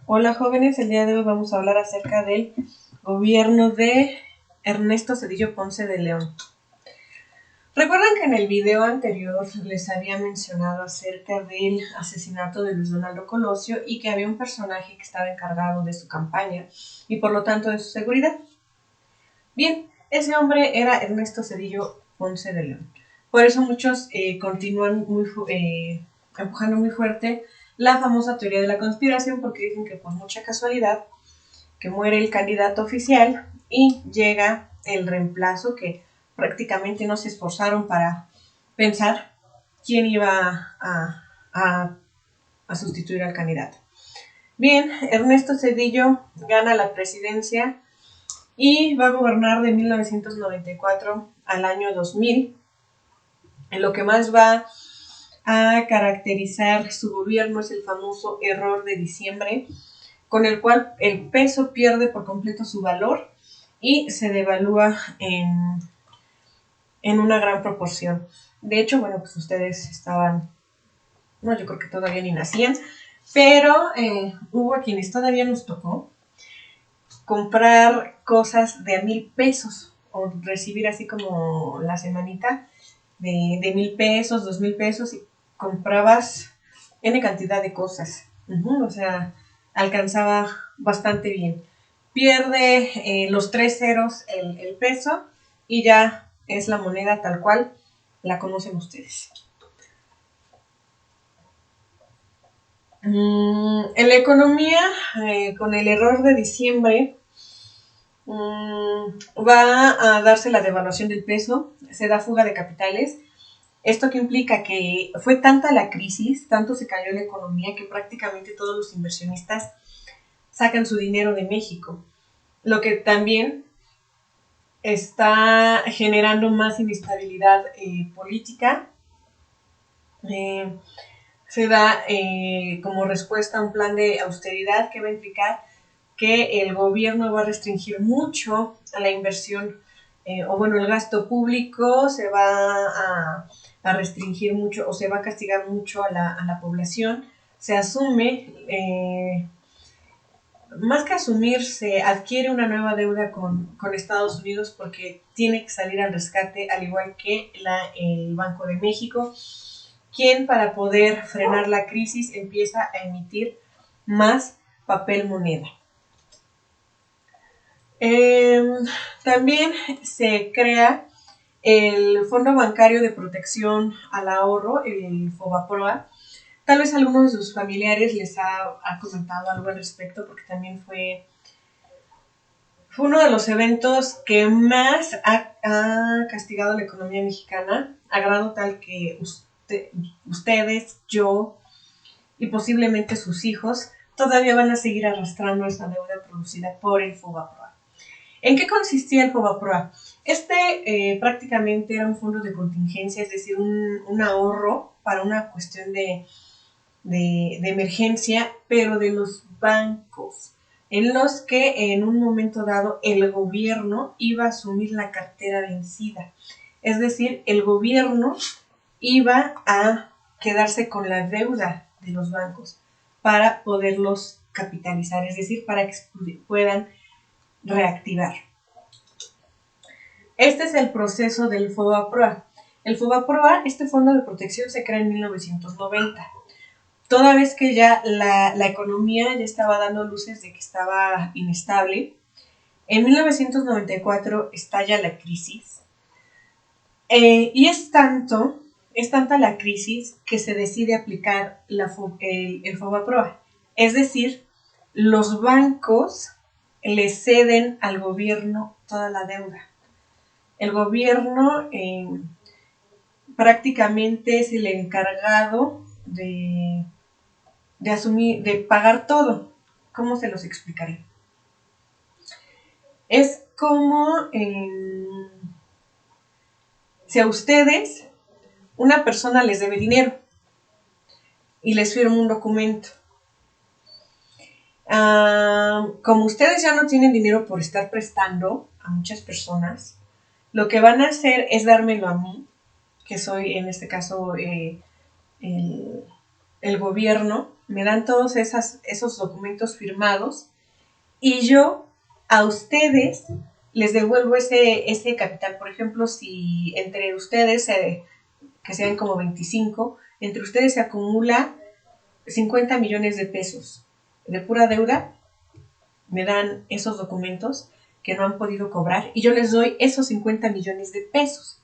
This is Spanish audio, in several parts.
Hola jóvenes, el día de hoy vamos a hablar acerca del gobierno de Ernesto Zedillo Ponce de León. Recuerdan que en el video anterior les había mencionado acerca del asesinato de Luis Donaldo Colosio y que había un personaje que estaba encargado de su campaña y por lo tanto de su seguridad. Bien, ese hombre era Ernesto Zedillo Ponce de León. Por eso muchos continúan empujando muy fuerte la famosa teoría de la conspiración, porque dicen que por mucha casualidad que muere el candidato oficial y llega el reemplazo, que prácticamente no se esforzaron para pensar quién iba a sustituir al candidato. Bien, Ernesto Zedillo gana la presidencia y va a gobernar de 1994 al año 2000. En lo que más va a caracterizar su gobierno es el famoso error de diciembre, con el cual el peso pierde por completo su valor y se devalúa en una gran proporción. De hecho, bueno, pues ustedes estaban, no, yo creo que todavía ni nacían, pero hubo a quienes todavía nos tocó comprar cosas de a 1,000 pesos o recibir así como la semanita de 1,000 pesos, 2,000 pesos y comprabas N cantidad de cosas. O sea, alcanzaba bastante bien. Pierde los 3 ceros el peso y ya es la moneda tal cual la conocen ustedes. En la economía, con el error de diciembre, va a darse la devaluación del peso, se da fuga de capitales. ¿Esto que implica? Que fue tanta la crisis, tanto se cayó la economía, que prácticamente todos los inversionistas sacan su dinero de México, lo que también está generando más inestabilidad política. Se da como respuesta a un plan de austeridad que va a implicar que el gobierno va a restringir mucho a la inversión o bueno, el gasto público se va a restringir mucho o se va a castigar mucho a la población. Se asume, más que asumir, se adquiere una nueva deuda con Estados Unidos porque tiene que salir al rescate, al igual que el Banco de México, quien para poder frenar la crisis empieza a emitir más papel moneda. También se crea el Fondo Bancario de Protección al Ahorro, el FOBAPROA. Tal vez a algunos de sus familiares les ha comentado algo al respecto, porque también fue uno de los eventos que más ha castigado a la economía mexicana, a grado tal que ustedes, yo y posiblemente sus hijos todavía van a seguir arrastrando esa deuda producida por el FOBAPROA. ¿En qué consistía el FOBAPROA? Prácticamente era un fondo de contingencia, es decir, un ahorro para una cuestión de emergencia, pero de los bancos, en los que en un momento dado el gobierno iba a asumir la cartera vencida. Es decir, el gobierno iba a quedarse con la deuda de los bancos para poderlos capitalizar, es decir, para que puedan reactivar. Este es el proceso del FOBAPROA. El FOBAPROA, este fondo de protección, se crea en 1990. Toda vez que ya la economía ya estaba dando luces de que estaba inestable, en 1994 estalla la crisis. Y es tanta la crisis que se decide aplicar el FOBAPROA. Es decir, los bancos le ceden al gobierno toda la deuda. El gobierno prácticamente es el encargado de asumir, de pagar todo. ¿Cómo se los explicaré? Es como si a ustedes una persona les debe dinero y les firma un documento. Como ustedes ya no tienen dinero por estar prestando a muchas personas, lo que van a hacer es dármelo a mí, que soy en este caso el gobierno, me dan todos esos documentos firmados y yo a ustedes les devuelvo ese capital. Por ejemplo, si entre ustedes, que sean como 25, entre ustedes se acumula 50 millones de pesos de pura deuda, me dan esos documentos que no han podido cobrar y yo les doy esos 50 millones de pesos.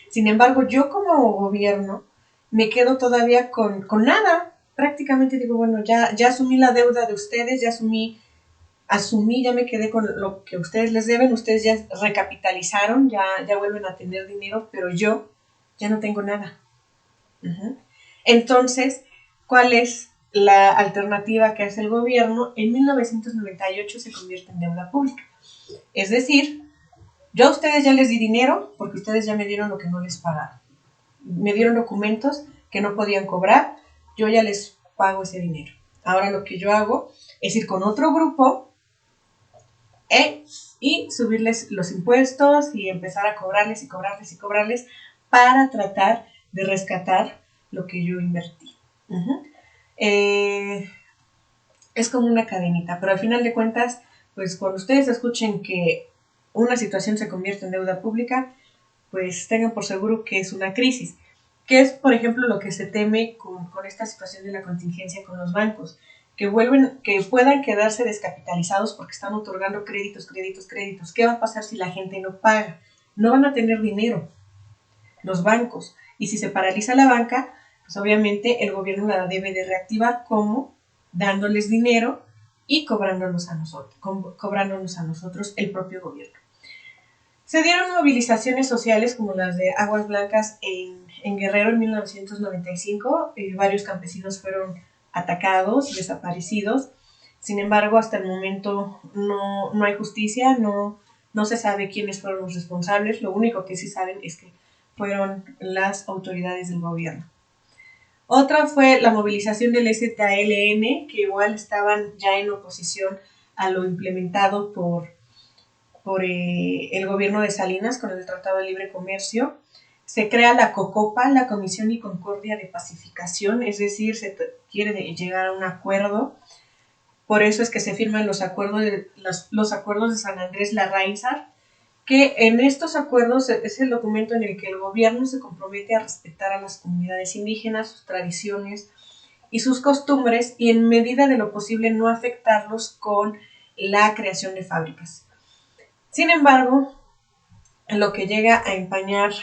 Sin embargo, yo como gobierno me quedo todavía con nada. Prácticamente digo, bueno, ya asumí la deuda de ustedes, ya me quedé con lo que ustedes les deben, ustedes ya recapitalizaron, ya vuelven a tener dinero, pero yo ya no tengo nada. Entonces, ¿cuál es la alternativa que hace el gobierno? En 1998 se convierte en deuda pública. Es decir, yo a ustedes ya les di dinero porque ustedes ya me dieron lo que no les pagaron. Me dieron documentos que no podían cobrar, yo ya les pago ese dinero. Ahora lo que yo hago es ir con otro grupo y subirles los impuestos y empezar a cobrarles y cobrarles y cobrarles para tratar de rescatar lo que yo invertí. Es como una cadenita, pero al final de cuentas, pues cuando ustedes escuchen que una situación se convierte en deuda pública, pues tengan por seguro que es una crisis, que es, por ejemplo, lo que se teme con esta situación de la contingencia con los bancos, que puedan quedarse descapitalizados porque están otorgando créditos. ¿Qué va a pasar si la gente no paga? No van a tener dinero los bancos, y si se paraliza la banca, pues obviamente el gobierno la debe de reactivar, como dándoles dinero y cobrándonos a nosotros el propio gobierno. Se dieron movilizaciones sociales como las de Aguas Blancas en Guerrero en 1995. Varios campesinos fueron atacados, desaparecidos. Sin embargo, hasta el momento no hay justicia, no se sabe quiénes fueron los responsables. Lo único que sí saben es que fueron las autoridades del gobierno. Otra fue la movilización del ZLN, que igual estaban ya en oposición a lo implementado por el gobierno de Salinas con el Tratado de Libre Comercio. Se crea la COCOPA, la Comisión y Concordia de Pacificación, es decir, se quiere llegar a un acuerdo. Por eso es que se firman los acuerdos de San Andrés Larraízar, que en estos acuerdos es el documento en el que el gobierno se compromete a respetar a las comunidades indígenas, sus tradiciones y sus costumbres, y en medida de lo posible no afectarlos con la creación de fábricas. Sin embargo, lo que llega a empañar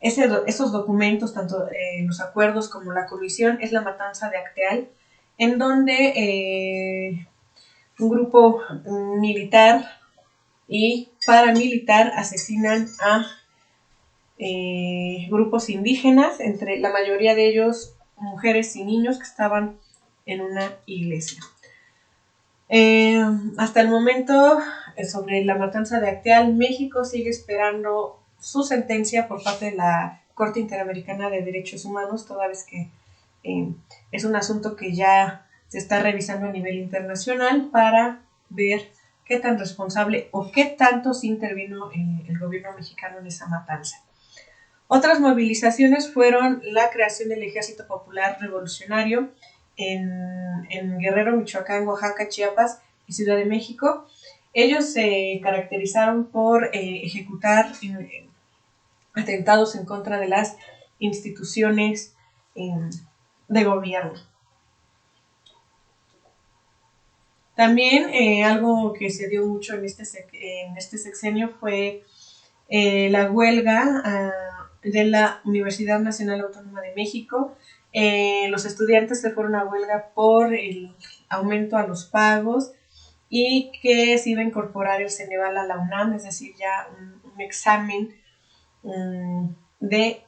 esos documentos, tanto los acuerdos como la comisión, es la matanza de Acteal, en donde un grupo militar y paramilitar asesinan a grupos indígenas, entre la mayoría de ellos mujeres y niños que estaban en una iglesia. Hasta el momento, sobre la matanza de Acteal, México sigue esperando su sentencia por parte de la Corte Interamericana de Derechos Humanos, toda vez que es un asunto que ya se está revisando a nivel internacional para ver qué tan responsable o qué tanto se intervino el gobierno mexicano en esa matanza. Otras movilizaciones fueron la creación del Ejército Popular Revolucionario en Guerrero, Michoacán, Oaxaca, Chiapas y Ciudad de México. Ellos se caracterizaron por ejecutar atentados en contra de las instituciones de gobierno. También algo que se dio mucho en este sexenio fue la huelga de la Universidad Nacional Autónoma de México. Los estudiantes se fueron a huelga por el aumento a los pagos y que se iba a incorporar el Ceneval a la UNAM, es decir, ya un examen de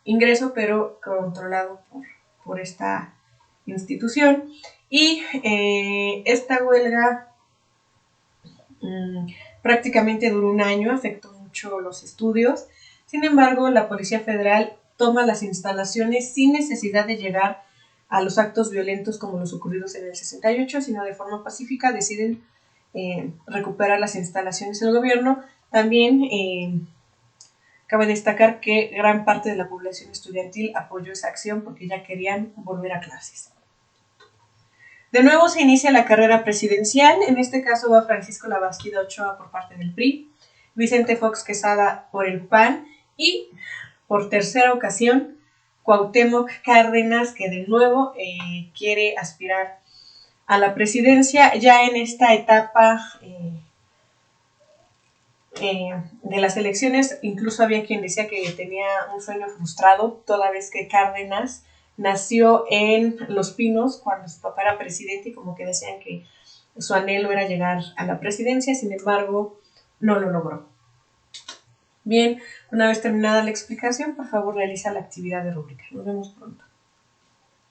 ingreso, pero controlado por esta institución. Y esta huelga prácticamente duró un año, afectó mucho los estudios. Sin embargo, la Policía Federal toma las instalaciones sin necesidad de llegar a los actos violentos como los ocurridos en el 68, sino de forma pacífica deciden recuperar las instalaciones del gobierno. También Cabe destacar que gran parte de la población estudiantil apoyó esa acción porque ya querían volver a clases. De nuevo se inicia la carrera presidencial, en este caso va Francisco Labastida Ochoa por parte del PRI, Vicente Fox Quesada por el PAN y por tercera ocasión Cuauhtémoc Cárdenas, que de nuevo quiere aspirar a la presidencia. Ya en esta etapa de las elecciones, incluso había quien decía que tenía un sueño frustrado, toda vez que Cárdenas nació en Los Pinos cuando su papá era presidente y como que decían que su anhelo era llegar a la presidencia, sin embargo, no lo logró. Bien, una vez terminada la explicación, por favor realiza la actividad de rúbrica. Nos vemos pronto.